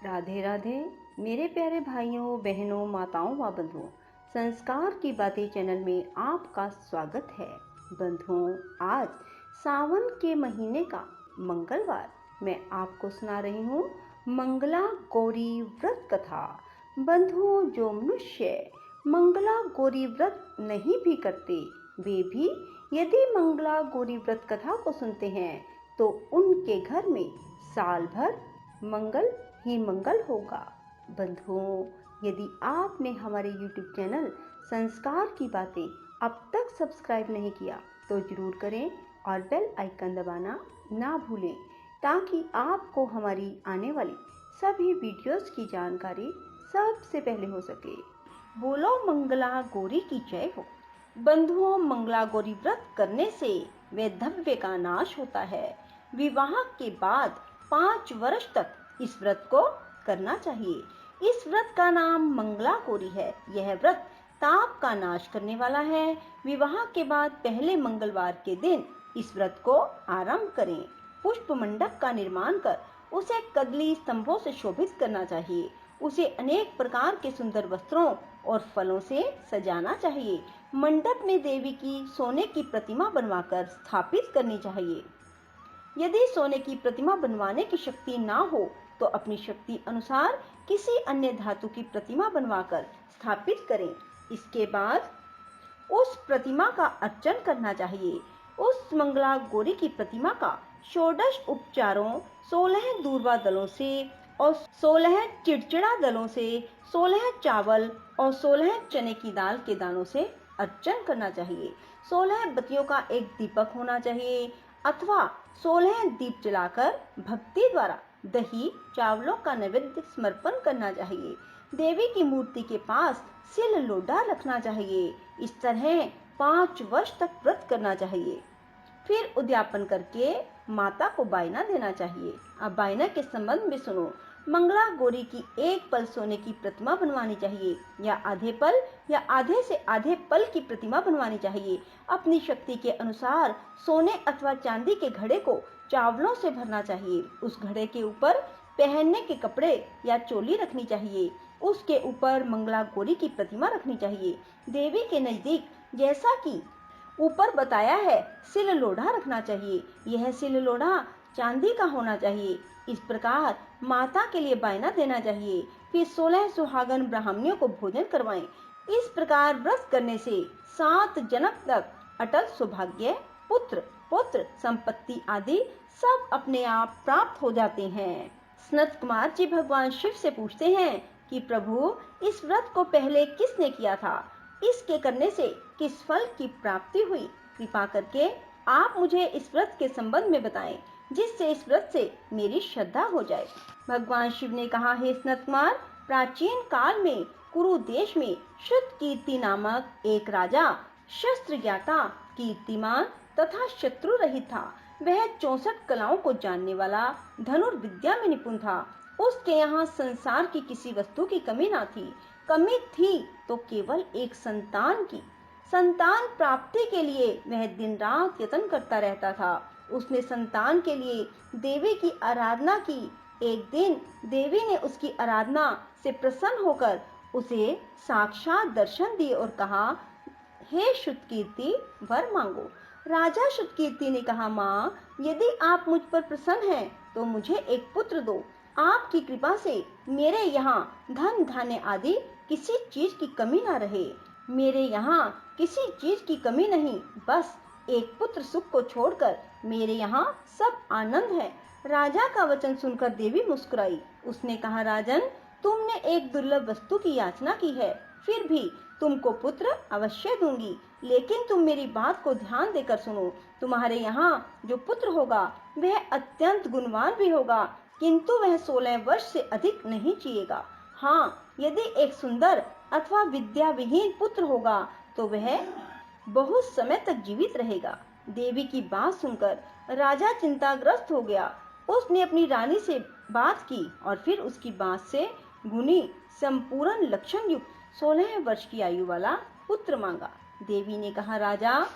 राधे राधे मेरे प्यारे भाइयों बहनों माताओं व बंधुओं, संस्कार की बातें चैनल में आपका स्वागत है। बंधुओं, आज सावन के महीने का मंगलवार मैं आपको सुना रही हूँ मंगला गौरी व्रत कथा। बंधुओं, जो मनुष्य मंगला गौरी व्रत नहीं भी करते, वे भी यदि मंगला गौरी व्रत कथा को सुनते हैं तो उनके घर में साल भर मंगल ही मंगल होगा। बंधुओं, यदि आपने हमारे YouTube चैनल संस्कार की बातें अब तक सब्सक्राइब नहीं किया तो जरूर करें और बेल आइकन दबाना ना भूलें, ताकि आपको हमारी आने वाली सभी वीडियोस की जानकारी सबसे पहले हो सके। बोलो मंगला गौरी की जय हो। बंधुओं, मंगला गौरी व्रत करने से वैधव्य का नाश होता है। विवाह के बाद 5 वर्ष तक इस व्रत को करना चाहिए। इस व्रत का नाम मंगला गौरी है। यह व्रत ताप का नाश करने वाला है। विवाह के बाद पहले मंगलवार के दिन इस व्रत को आरंभ करें। पुष्प मंडप का निर्माण कर उसे कदली स्तंभों से शोभित करना चाहिए। उसे अनेक प्रकार के सुंदर वस्त्रों और फलों से सजाना चाहिए। मंडप में देवी की सोने की प्रतिमा बनवाकर स्थापित करनी चाहिए। यदि सोने की प्रतिमा बनवाने की शक्ति ना हो तो अपनी शक्ति अनुसार किसी अन्य धातु की प्रतिमा बनवाकर स्थापित करें। इसके बाद उस प्रतिमा का अर्चन करना चाहिए। उस मंगला गौरी की प्रतिमा का 16 उपचारों, 16 दूर्वा दलों से और 16 चिड़चिड़ा दलों से, 16 चावल और 16 चने की दाल के दानों से अर्चन करना चाहिए। 16 बत्तियों का एक दीपक होना चाहिए अथवा 16 दीप जलाकर भक्ति द्वारा दही चावलों का नैवेद्य समर्पण करना चाहिए। देवी की मूर्ति के पास सिल लोढ़ा रखना चाहिए। इस तरह 5 वर्ष तक व्रत करना चाहिए। फिर उद्यापन करके माता को बायना देना चाहिए। अब बायना के संबंध में सुनो। मंगला गौरी की एक पल सोने की प्रतिमा बनवानी चाहिए या आधे पल या आधे से आधे पल की प्रतिमा बनवानी चाहिए। अपनी शक्ति के अनुसार सोने अथवा चांदी के घड़े को चावलों से भरना चाहिए। उस घड़े के ऊपर पहनने के कपड़े या चोली रखनी चाहिए। उसके ऊपर मंगला गौरी की प्रतिमा रखनी चाहिए। देवी के नजदीक, जैसा कि ऊपर बताया है, सिल लोढ़ा रखना चाहिए। यह सिल लोढ़ा चांदी का होना चाहिए। इस प्रकार माता के लिए बायना देना चाहिए। फिर 16 सुहागन ब्राह्मणियों को भोजन करवाएं। इस प्रकार व्रत करने से 7 जन्म तक अटल सौभाग्य, पुत्र पुत्र संपत्ति आदि सब अपने आप प्राप्त हो जाते हैं। सनत कुमार जी भगवान शिव से पूछते हैं कि प्रभु, इस व्रत को पहले किसने किया था? इसके करने से किस फल की प्राप्ति हुई? कृपा करके आप मुझे इस व्रत के संबंध में बताएं, जिससे इस व्रत से मेरी श्रद्धा हो जाए। भगवान शिव ने कहा, हे सनत कुमार, प्राचीन काल में कुरु देश में श्रुतकीर्ति नामक एक राजा शस्त्र ज्ञाता, कीर्तिमान तथा शत्रु रहित था। वह 64 कलाओं को जानने वाला, धनुर्विद्या में निपुण था। उसके यहाँ संसार की किसी वस्तु की कमी ना थी। कमी थी तो केवल एक संतान की। संतान प्राप्ति के लिए वह दिन रात यत्न करता रहता था। उसने संतान के लिए देवी की आराधना की। एक दिन देवी ने उसकी आराधना से प्रसन्न होकर उसे साक्षात दर्शन दिए और कहा, हे श्रुतकीर्ति, वर मांगो। राजा श्रुतकीर्ति ने कहा, माँ, यदि आप मुझ पर प्रसन्न हैं तो मुझे एक पुत्र दो। आपकी कृपा से मेरे यहाँ धन धान्य आदि किसी चीज की कमी ना रहे। मेरे यहाँ किसी चीज की कमी नहीं, बस एक पुत्र सुख को छोड़कर मेरे यहाँ सब आनंद है। राजा का वचन सुनकर देवी मुस्कुराई। उसने कहा, राजन, तुमने एक दुर्लभ वस्तु की याचना की है, फिर भी तुमको पुत्र अवश्य दूंगी। लेकिन तुम मेरी बात को ध्यान देकर सुनो। तुम्हारे यहाँ जो पुत्र होगा वह अत्यंत गुणवान भी होगा, किंतु वह 16 वर्ष से अधिक नहीं जिएगा। हाँ, यदि एक सुंदर अथवा विद्या विहीन पुत्र होगा तो वह बहुत समय तक जीवित रहेगा। देवी की बात सुनकर राजा चिंताग्रस्त हो गया। उसने अपनी रानी से बात की और फिर उसकी बात से गुणी संपूर्ण लक्षण युक्त 16 वर्ष की आयु वाला पुत्र मांगा। देवी ने कहा, राजा,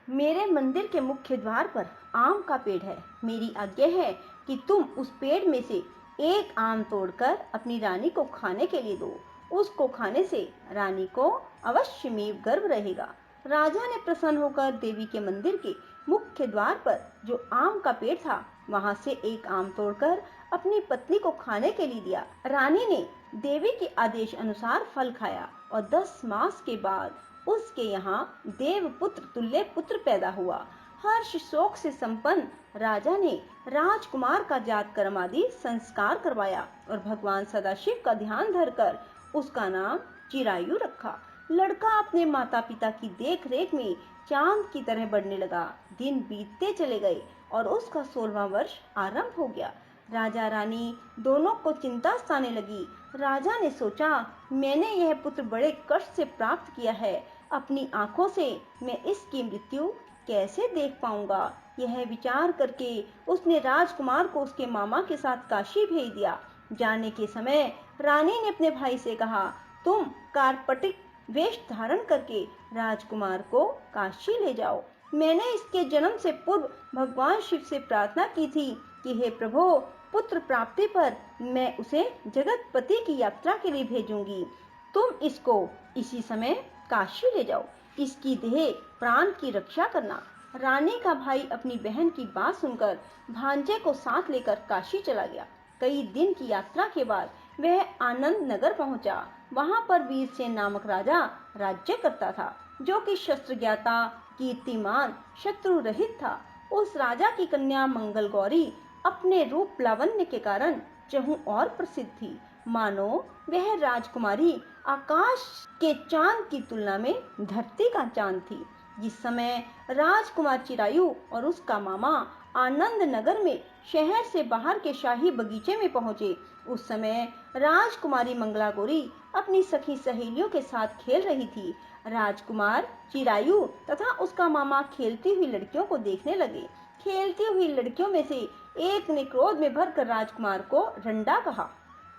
मेरे मंदिर के मुख्य द्वार पर आम का पेड़ है। मेरी आज्ञा है कि तुम उस पेड़ में से एक आम तोड़कर अपनी रानी को खाने के लिए दो। उसको खाने से रानी को अवश्य में गर्व रहेगा। राजा ने प्रसन्न होकर देवी के मंदिर के मुख्य द्वार पर जो आम का पेड़ था वहां से एक आम तोड़कर अपनी पत्नी को खाने के लिए दिया। रानी ने देवी के आदेश अनुसार फल खाया और 10 मास के बाद उसके यहाँ देव पुत्र तुल्य पुत्र पैदा हुआ। हर्ष शोक से संपन्न राजा ने राजकुमार का जात कर्म आदि संस्कार करवाया और भगवान सदाशिव का ध्यान धरकर उसका नाम चिरायु रखा। लड़का अपने माता पिता की देख रेख में चांद की तरह बढ़ने लगा। दिन बीतते चले गए और उसका 16वां वर्ष आरंभ हो गया। राजा रानी दोनों को चिंता सताने लगी। राजा ने सोचा, मैंने यह पुत्र बड़े कष्ट से प्राप्त किया है, अपनी आंखों से मैं इसकी मृत्यु कैसे देख पाऊंगा। यह विचार करके उसने राजकुमार को उसके मामा के साथ काशी भेज दिया। जाने के समय रानी ने अपने भाई से कहा, तुम कार्पटिक वेश धारण करके राजकुमार को काशी ले जाओ। मैंने इसके जन्म से पूर्व भगवान शिव से प्रार्थना की थी कि हे प्रभु, पुत्र प्राप्ति पर मैं उसे जगतपति की यात्रा के लिए भेजूंगी। तुम इसको इसी समय काशी ले जाओ। इसकी देह प्राण की रक्षा करना। रानी का भाई अपनी बहन की बात सुनकर भांजे को साथ लेकर काशी चला गया। कई दिन की यात्रा के बाद वह आनंद नगर पहुंचा। वहां पर वीरसेन नामक राजा राज्य करता था, जो कि शस्त्र ज्ञाता, कीर्तिमान, शत्रु रहित था। उस राजा की कन्या मंगल गौरी अपने रूप लावण्य के कारण चहु और प्रसिद्ध थी। मानो वह राजकुमारी आकाश के चांद की तुलना में धरती का चांद थी। जिस समय राजकुमार चिरायु और उसका मामा आनंद नगर में शहर से बाहर के शाही बगीचे में पहुंचे, उस समय राजकुमारी मंगला गौरी अपनी सखी सहेलियों के साथ खेल रही थी। राजकुमार चिरायु तथा उसका मामा खेलती हुई लड़कियों को देखने लगे। खेलती हुई लड़कियों में से एक ने क्रोध में भरकर राजकुमार को रंडा कहा।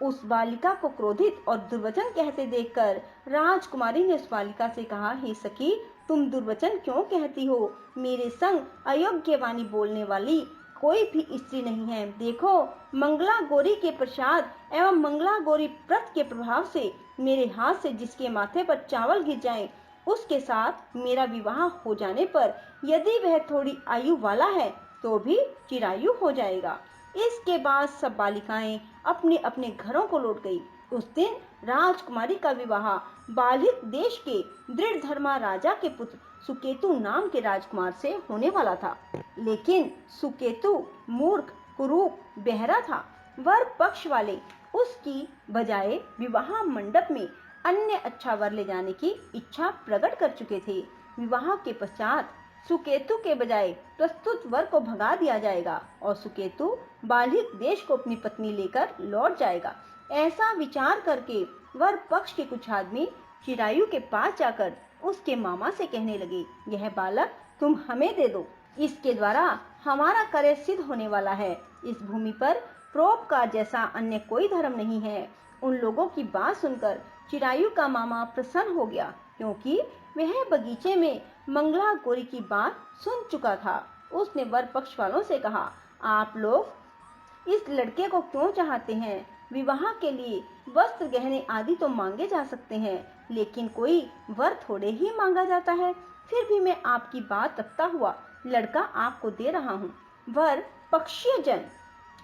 उस बालिका को क्रोधित और दुर्वचन कहते देखकर राजकुमारी ने उस बालिका से कहा, हे सखी, तुम दुर्वचन क्यों कहती हो? मेरे संग अयोग्य वाणी बोलने वाली कोई भी स्त्री नहीं है। देखो, मंगला गौरी के प्रसाद एवं मंगला गौरी व्रत के प्रभाव से मेरे हाथ से जिसके माथे पर चावल गिर जाए, उसके साथ मेरा विवाह हो जाने पर यदि वह थोड़ी आयु वाला है तो भी चिरायु हो जाएगा। इसके बाद सब बालिकाएं अपने अपने घरों को लौट गई। उस दिन राजकुमारी का विवाह बालिक देश के दृढ़ धर्मा राजा के पुत्र सुकेतु नाम के राजकुमार से होने वाला था। लेकिन सुकेतु मूर्ख, कुरूप, बहरा था। वर पक्ष वाले उसकी बजाय विवाह मंडप में अन्य अच्छा वर ले जाने की इच्छा प्रकट कर चुके थे। विवाह के पश्चात सुकेतु के बजाय प्रस्तुत वर को भगा दिया जाएगा और सुकेतु बालिक देश को अपनी पत्नी लेकर लौट जाएगा। ऐसा विचार करके वर पक्ष के कुछ आदमी चिरायु के पास जाकर उसके मामा से कहने लगे, यह बालक तुम हमें दे दो, इसके द्वारा हमारा कार्य सिद्ध होने वाला है। इस भूमि पर परोपकार जैसा अन्य कोई धर्म नहीं है। उन लोगों की बात सुनकर चिरायु का मामा प्रसन्न हो गया, क्योंकि वह बगीचे में मंगला गौरी की बात सुन चुका था। उसने वर पक्ष वालों से कहा, आप लोग इस लड़के को क्यों चाहते हैं? विवाह के लिए वस्त्र, गहने आदि तो मांगे जा सकते हैं, लेकिन कोई वर थोड़े ही मांगा जाता है। फिर भी मैं आपकी बात रखता हुआ लड़का आपको दे रहा हूँ। वर पक्षीय जन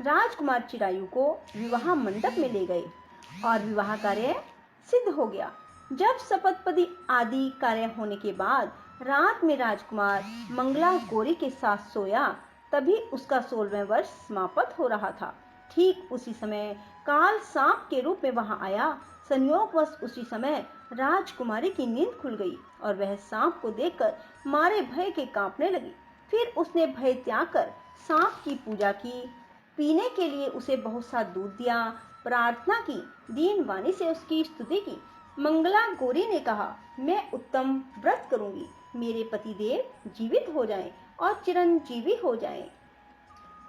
राजकुमार चिरायु को विवाह मंडप में ले गए और विवाह कार्य सिद्ध हो गया। जब सपतपदी आदि कार्य होने के बाद रात में राजकुमार मंगला गौरी के साथ सोया, तभी उसका 16वां वर्ष समाप्त हो रहा था। ठीक उसी समय काल सांप के रूप में वहां आया। संयोगवश उसी समय राजकुमारी की नींद खुल गई और वह सांप को देखकर मारे भय के कांपने लगी। फिर उसने भय त्याग कर सांप की पूजा की, पीने के लिए उसे बहुत सा दूध दिया, प्रार्थना की, दीन वाणी से उसकी स्तुति की। मंगला गौरी ने कहा, मैं उत्तम व्रत करूंगी, मेरे पतिदेव जीवित हो जाएं और चिरंजीवी हो जाएं।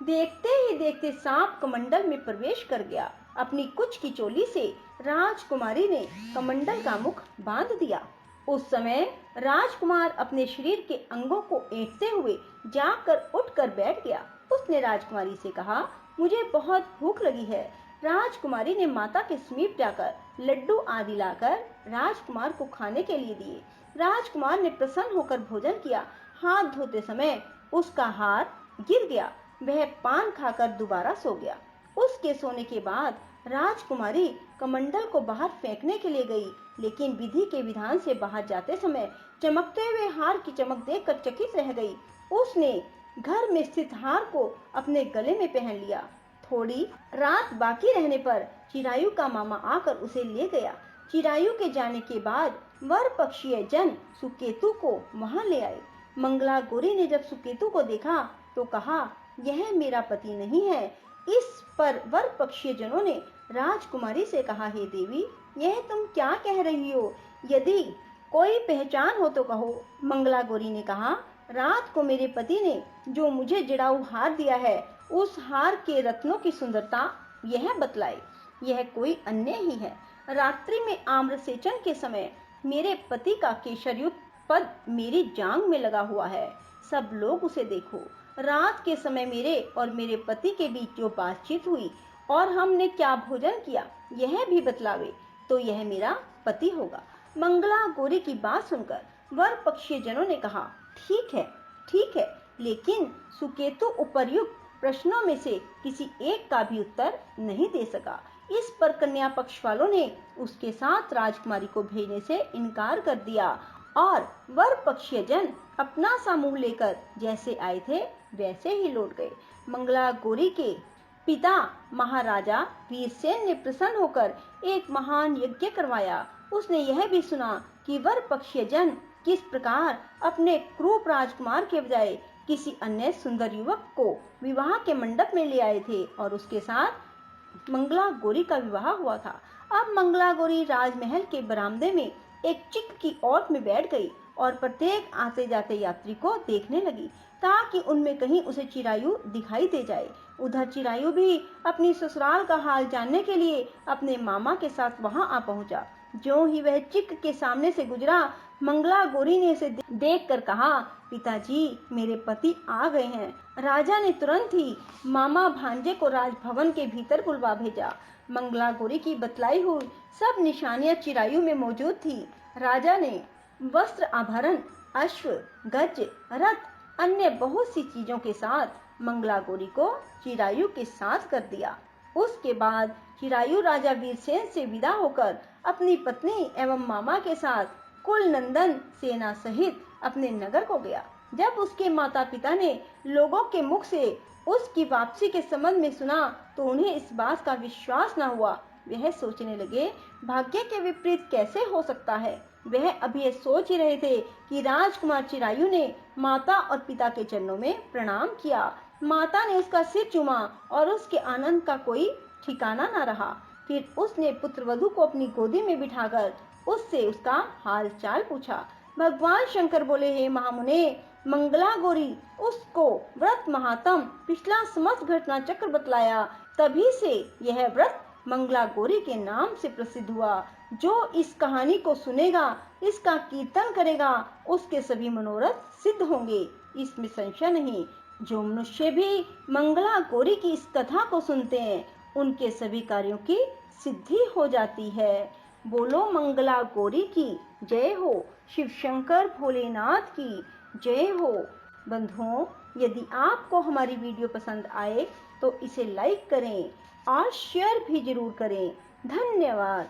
देखते ही देखते सांप कमंडल में प्रवेश कर गया। अपनी कुछ की चोली से राजकुमारी ने कमंडल का मुख बांध दिया। उस समय राजकुमार अपने शरीर के अंगों को ऐंठते हुए जाकर उठकर बैठ गया। उसने राजकुमारी से कहा, मुझे बहुत भूख लगी है, राजकुमारी ने माता के समीप जाकर लड्डू आदि लाकर राजकुमार को खाने के लिए दिए। राजकुमार ने प्रसन्न होकर भोजन किया। हाथ धोते समय उसका हार गिर गया। वह पान खाकर दोबारा सो गया। उसके सोने के बाद राजकुमारी कमंडल को बाहर फेंकने के लिए गई, लेकिन विधि के विधान से बाहर जाते समय चमकते हुए हार की चमक देखकर चकित रह गई। उसने घर में स्थित हार को अपने गले में पहन लिया। थोड़ी रात बाकी रहने पर चिरायु का मामा आकर उसे ले गया। चिरायु के जाने के बाद वर पक्षीय जन सुकेतु को वहां ले आए। मंगला गौरी ने जब सुकेतु को देखा तो कहा, यह मेरा पति नहीं है। इस पर वर पक्षीय जनों ने राजकुमारी से कहा, हे देवी, यह तुम क्या कह रही हो? यदि कोई पहचान हो तो कहो। मंगला गौरी ने कहा, रात को मेरे पति ने जो मुझे जड़ाऊ हार दिया है, उस हार के रत्नों की सुंदरता यह बतलाए। यह कोई अन्य ही है। रात्रि में आम्रसेचन के समय मेरे पति का केशरयुक्त पद मेरी जांघ में लगा हुआ है। सब लोग उसे देखो। रात के समय मेरे और मेरे पति के बीच जो बातचीत हुई और हमने क्या भोजन किया, यह भी बतलावे, तो यह मेरा पति होगा। मंगला गौरी की बात सुनकर वर पक्षीय जनों ने कहा, ठीक है, लेकिन सुकेतु उपर्युक्त प्रश्नों में से किसी एक का भी उत्तर नहीं दे सका। इस पर कन्या पक्ष वालों ने उसके साथ राजकुमारी को भेजने से इनकार कर दिया और वर पक्षीय जन अपना सा मुंह लेकर जैसे आए थे वैसे ही लौट गए। मंगला गौरी के पिता महाराजा वीरसेन ने प्रसन्न होकर एक महान यज्ञ करवाया। उसने यह भी सुना कि वर पक्षीय जन किस प्रकार अपने क्रूप राजकुमार के बजाय किसी अन्य सुंदर युवक को विवाह के मंडप में ले आए थे और उसके साथ मंगला गौरी का विवाह हुआ था। अब मंगला गौरी राजमहल के बरामदे में एक चिक की ओट में बैठ गई और प्रत्येक आते जाते यात्री को देखने लगी ताकि उनमें कहीं उसे चिरायु दिखाई दे जाए। उधर चिरायु भी अपनी ससुराल का हाल जानने के लिए अपने मामा के साथ वहां आ पहुंचा। जो ही वह चिक के सामने से गुजरा, मंगला गौरी ने उसे देख कर कहा, पिताजी, मेरे पति आ गए हैं। राजा ने तुरंत ही मामा भांजे को राजभवन के भीतर बुलवा भेजा। मंगला गौरी की बतलाई हुई सब निशानियां चिरायु में मौजूद थी। राजा ने वस्त्र आभरण, अश्व, गज, रथ, अन्य बहुत सी चीजों के साथ मंगला गौरी को चिरायु के साथ कर दिया। उसके बाद चिरायु राजा वीरसेन से विदा होकर अपनी पत्नी एवं मामा के साथ कुल नंदन सेना सहित अपने नगर को गया। जब उसके माता पिता ने लोगों के मुख से उसकी वापसी के संबंध में सुना तो उन्हें इस बात का विश्वास न हुआ। वह सोचने लगे, भाग्य के विपरीत कैसे हो सकता है। वह अभी ये सोच ही रहे थे कि राजकुमार चिरायु ने माता और पिता के चरणों में प्रणाम किया। माता ने उसका सिर चूमा और उसके आनंद का कोई ठिकाना न रहा। फिर उसने पुत्रवधू को अपनी गोदी में बिठाकर उससे उसका हाल चाल पूछा। भगवान शंकर बोले, हे महामुने, मंगला गौरी उसको व्रत महात्म पिछला समस्त घटना चक्र बतलाया। तभी से यह व्रत मंगला गौरी के नाम से प्रसिद्ध हुआ। जो इस कहानी को सुनेगा, इसका कीर्तन करेगा, उसके सभी मनोरथ सिद्ध होंगे, इसमें संशय नहीं। जो मनुष्य भी मंगला गौरी की इस कथा को सुनते हैं, उनके सभी कार्यों की सिद्धि हो जाती है। बोलो मंगला गौरी की जय हो, शिव शंकर भोलेनाथ की जय हो। बंधुओं, यदि आपको हमारी वीडियो पसंद आए तो इसे लाइक करें और शेयर भी जरूर करें। धन्यवाद।